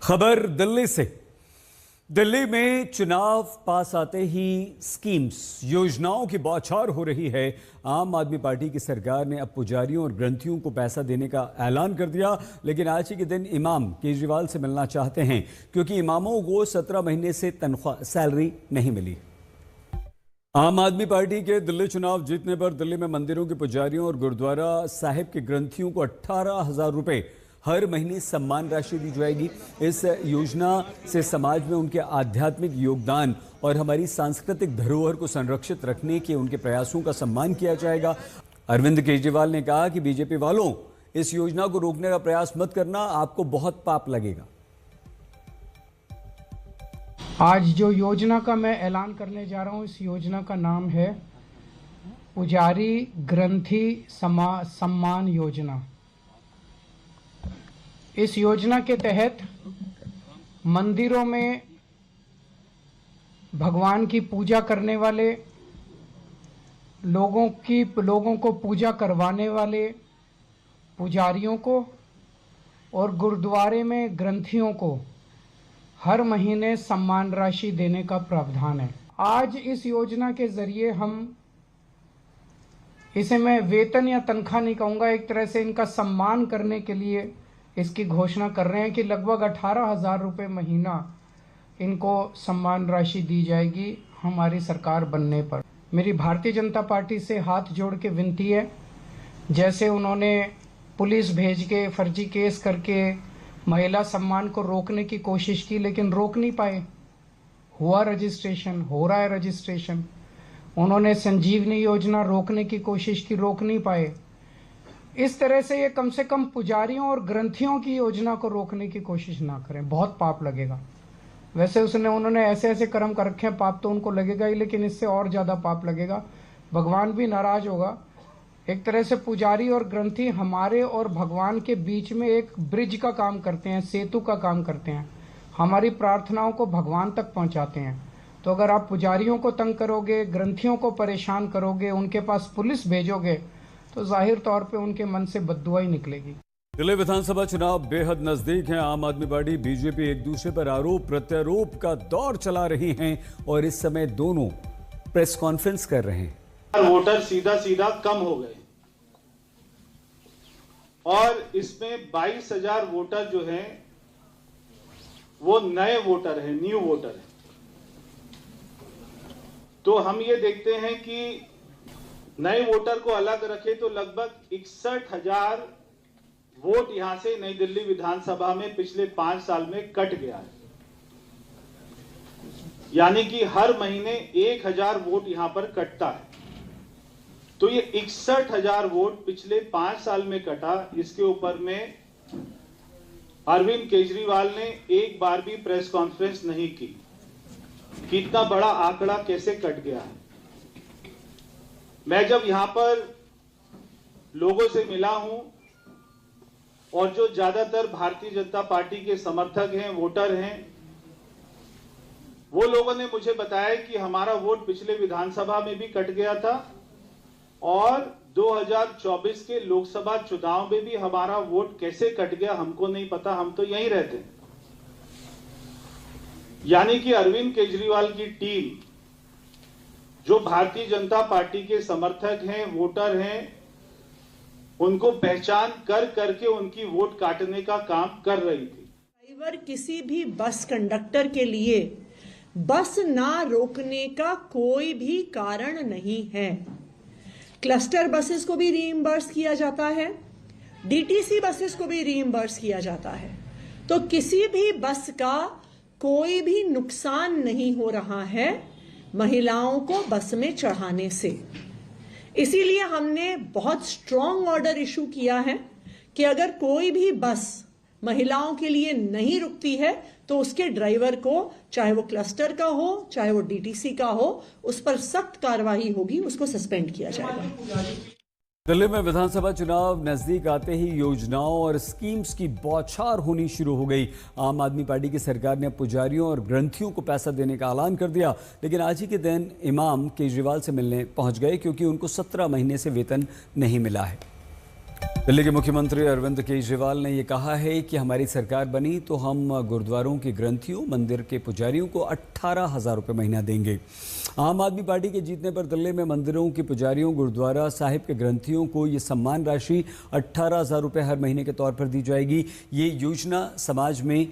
खबर दिल्ली से। दिल्ली में चुनाव पास आते ही स्कीम्स योजनाओं की बौछार हो रही है। आम आदमी पार्टी की सरकार ने अब पुजारियों और ग्रंथियों को पैसा देने का ऐलान कर दिया, लेकिन आज ही के दिन इमाम केजरीवाल से मिलना चाहते हैं क्योंकि इमामों को 17 महीने से तनख्वाह सैलरी नहीं मिली। आम आदमी पार्टी के दिल्ली चुनाव जीतने पर दिल्ली में मंदिरों के पुजारियों और गुरुद्वारा साहिब के ग्रंथियों को 18,000 रुपए हर महीने सम्मान राशि दी जाएगी। इस योजना से समाज में उनके आध्यात्मिक योगदान और हमारी सांस्कृतिक धरोहर को संरक्षित रखने के उनके प्रयासों का सम्मान किया जाएगा। अरविंद केजरीवाल ने कहा कि बीजेपी वालों, इस योजना को रोकने का प्रयास मत करना, आपको बहुत पाप लगेगा। आज जो योजना का मैं ऐलान करने जा रहा हूं, इस योजना का नाम है पुजारी ग्रंथी सम्मान योजना। इस योजना के तहत मंदिरों में भगवान की पूजा करने वाले लोगों को पूजा करवाने वाले पुजारियों को और गुरुद्वारे में ग्रंथियों को हर महीने सम्मान राशि देने का प्रावधान है। आज इस योजना के जरिए हम इसे मैं वेतन या तनख्वाह नहीं कहूँगा, एक तरह से इनका सम्मान करने के लिए इसकी घोषणा कर रहे हैं कि लगभग 18,000 रुपये महीना इनको सम्मान राशि दी जाएगी हमारी सरकार बनने पर। मेरी भारतीय जनता पार्टी से हाथ जोड़ के विनती है, जैसे उन्होंने पुलिस भेज के फर्जी केस करके महिला सम्मान को रोकने की कोशिश की लेकिन रोक नहीं पाए। हुआ रजिस्ट्रेशन, हो रहा है रजिस्ट्रेशन। उन्होंने संजीवनी योजना रोकने की कोशिश की, रोक नहीं पाए। इस तरह से ये कम से कम पुजारियों और ग्रंथियों की योजना को रोकने की कोशिश ना करें, बहुत पाप लगेगा। वैसे उन्होंने ऐसे ऐसे कर्म कर रखे हैं, पाप तो उनको लगेगा ही, लेकिन इससे और ज़्यादा पाप लगेगा। भगवान भी नाराज होगा। एक तरह से पुजारी और ग्रंथी हमारे और भगवान के बीच में एक ब्रिज का काम करते हैं, सेतु का काम करते हैं, हमारी प्रार्थनाओं को भगवान तक पहुंचाते हैं। तो अगर आप पुजारियों को तंग करोगे, ग्रंथियों को परेशान करोगे, उनके पास पुलिस भेजोगे, तो जाहिर तौर पे उनके मन से बद्दुआ ही निकलेगी। दिल्ली विधानसभा चुनाव बेहद नजदीक हैं। आम आदमी पार्टी, बीजेपी एक दूसरे पर आरोप प्रत्यारोप का दौर चला रही हैं और इस समय दोनों प्रेस कॉन्फ्रेंस कर रहे हैं। वोटर सीधा सीधा कम हो गए और इसमें 22,000 वोटर जो हैं वो नए वोटर हैं, न्यू वोटर हैं। तो हम ये देखते हैं कि नए वोटर को अलग रखे तो लगभग 61,000 वोट यहां से नई दिल्ली विधानसभा में पिछले 5 साल में कट गया है। यानी कि हर महीने 1,000 वोट यहां पर कटता है। तो ये 61,000 वोट पिछले 5 साल में कटा। इसके ऊपर में अरविंद केजरीवाल ने एक बार भी प्रेस कॉन्फ्रेंस नहीं की। कितना बड़ा आंकड़ा कैसे कट गया है। मैं जब यहां पर लोगों से मिला हूं और जो ज्यादातर भारतीय जनता पार्टी के समर्थक हैं, वोटर हैं, वो लोगों ने मुझे बताया कि हमारा वोट पिछले विधानसभा में भी कट गया था और 2024 के लोकसभा चुनाव में भी हमारा वोट कैसे कट गया हमको नहीं पता, हम तो यहीं रहते हैं। यानी कि अरविंद केजरीवाल की टीम, जो भारतीय जनता पार्टी के समर्थक हैं, वोटर हैं, उनको पहचान कर करके उनकी वोट काटने का काम कर रही थी। ड्राइवर किसी भी बस कंडक्टर के लिए बस ना रोकने का कोई भी कारण नहीं है। क्लस्टर बसेस को भी रीइंबर्स किया जाता है, डीटीसी बसेस को भी रीइंबर्स किया जाता है। तो किसी भी बस का कोई भी नुकसान नहीं हो रहा है महिलाओं को बस में चढ़ाने से। इसीलिए हमने बहुत स्ट्रॉन्ग ऑर्डर इशू किया है कि अगर कोई भी बस महिलाओं के लिए नहीं रुकती है तो उसके ड्राइवर को, चाहे वो क्लस्टर का हो चाहे वो डीटीसी का हो, उस पर सख्त कार्रवाई होगी, उसको सस्पेंड किया जाएगा। दिल्ली में विधानसभा चुनाव नजदीक आते ही योजनाओं और स्कीम्स की बौछार होनी शुरू हो गई। आम आदमी पार्टी की सरकार ने पुजारियों और ग्रंथियों को पैसा देने का ऐलान कर दिया, लेकिन आज ही के दिन इमाम केजरीवाल से मिलने पहुंच गए क्योंकि उनको 17 महीने से वेतन नहीं मिला है। दिल्ली के मुख्यमंत्री अरविंद केजरीवाल ने यह कहा है कि हमारी सरकार बनी तो हम गुरुद्वारों के ग्रंथियों, मंदिर के पुजारियों को 18,000 रुपये महीना देंगे। आम आदमी पार्टी के जीतने पर दिल्ली में मंदिरों के पुजारियों, गुरुद्वारा साहिब के ग्रंथियों को ये सम्मान राशि 18,000 रुपये हर महीने के तौर पर दी जाएगी। ये योजना समाज में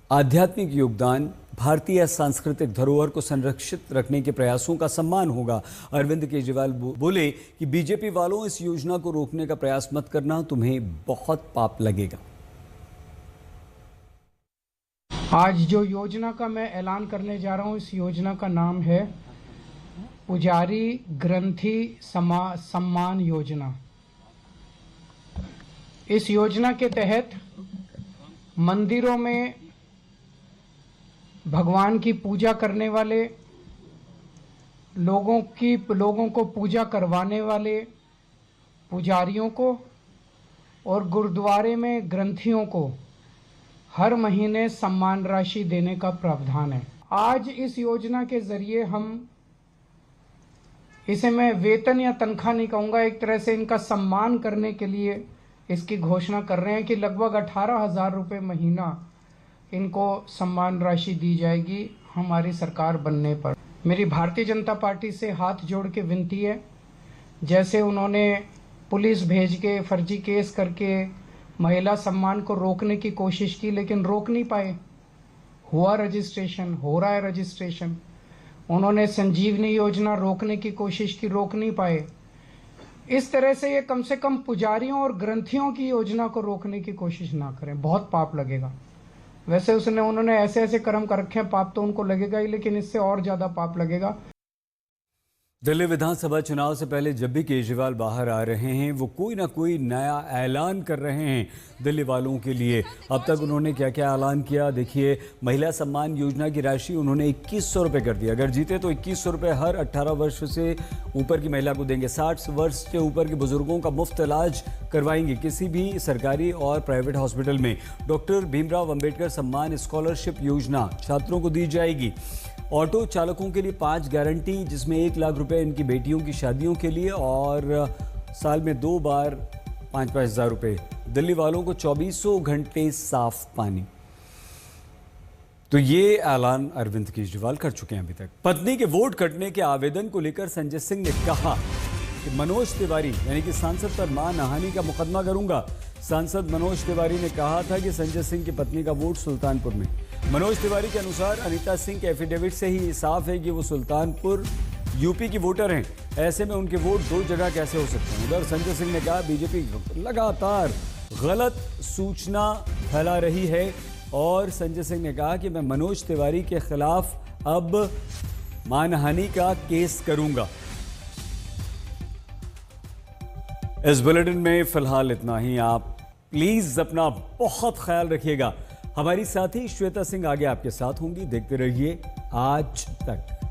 आध्यात्मिक योगदान, भारतीय सांस्कृतिक धरोहर को संरक्षित रखने के प्रयासों का सम्मान होगा। अरविंद केजरीवाल बोले कि बीजेपी वालों, इस योजना को रोकने का प्रयास मत करना, तुम्हें बहुत पाप लगेगा। आज जो योजना का मैं ऐलान करने जा रहा हूं, इस योजना का नाम है पुजारी ग्रंथी सम्मान योजना। इस योजना के तहत मंदिरों में भगवान की पूजा करने वाले लोगों को पूजा करवाने वाले पुजारियों को और गुरुद्वारे में ग्रंथियों को हर महीने सम्मान राशि देने का प्रावधान है। आज इस योजना के जरिए इसे मैं वेतन या तनख्वाह नहीं कहूँगा, एक तरह से इनका सम्मान करने के लिए इसकी घोषणा कर रहे हैं कि लगभग 18,000 रुपये महीना इनको सम्मान राशि दी जाएगी हमारी सरकार बनने पर। मेरी भारतीय जनता पार्टी से हाथ जोड़ के विनती है, जैसे उन्होंने पुलिस भेज के फर्जी केस करके महिला सम्मान को रोकने की कोशिश की, लेकिन रोक नहीं पाए। हुआ रजिस्ट्रेशन, हो रहा है रजिस्ट्रेशन। उन्होंने संजीवनी योजना रोकने की कोशिश की, रोक नहीं पाए। इस तरह से कम से कम पुजारियों और ग्रंथियों की योजना को रोकने की कोशिश ना करें, बहुत पाप लगेगा। वैसे उन्होंने ऐसे ऐसे कर्म कर रखे हैं, पाप तो उनको लगेगा ही, लेकिन इससे और ज्यादा पाप लगेगा। दिल्ली विधानसभा चुनाव से पहले जब भी केजरीवाल बाहर आ रहे हैं, वो कोई ना कोई नया ऐलान कर रहे हैं दिल्ली वालों के लिए। अब तक उन्होंने क्या क्या ऐलान किया, देखिए। महिला सम्मान योजना की राशि उन्होंने 2100 रुपये कर दी। अगर जीते तो 2100 रुपये हर 18 वर्ष से ऊपर की महिला को देंगे। 60 वर्ष के ऊपर के बुजुर्गों का मुफ्त इलाज करवाएंगे किसी भी सरकारी और प्राइवेट हॉस्पिटल में। डॉक्टर भीमराव अंबेडकर सम्मान स्कॉलरशिप योजना छात्रों को दी जाएगी। ऑटो चालकों के लिए 5 गारंटी, जिसमें 1 लाख रुपए इनकी बेटियों की शादियों के लिए और साल में 2 बार 5-5 हज़ार रुपये। दिल्ली वालों को 2400 घंटे साफ पानी। तो ये ऐलान अरविंद केजरीवाल कर चुके हैं अभी तक। पत्नी के वोट कटने के आवेदन को लेकर संजय सिंह ने कहा कि मनोज तिवारी यानी कि सांसद पर मानहानि का मुकदमा करूंगा। सांसद मनोज तिवारी ने कहा था कि संजय सिंह की पत्नी का वोट सुल्तानपुर में। मनोज तिवारी के अनुसार अनीता सिंह के एफिडेविट से ही साफ है कि वो सुल्तानपुर यूपी की वोटर हैं। ऐसे में उनके वोट 2 जगह कैसे हो सकते हैं। उधर संजय सिंह ने कहा बीजेपी लगातार गलत सूचना फैला रही है और संजय सिंह ने कहा कि मैं मनोज तिवारी के खिलाफ अब मानहानि का केस करूंगा। इस बुलेटिन में फिलहाल इतना ही। आप प्लीज अपना बहुत ख्याल रखिएगा। हमारी साथी श्वेता सिंह आगे आपके साथ होंगी। देखते रहिए आज तक।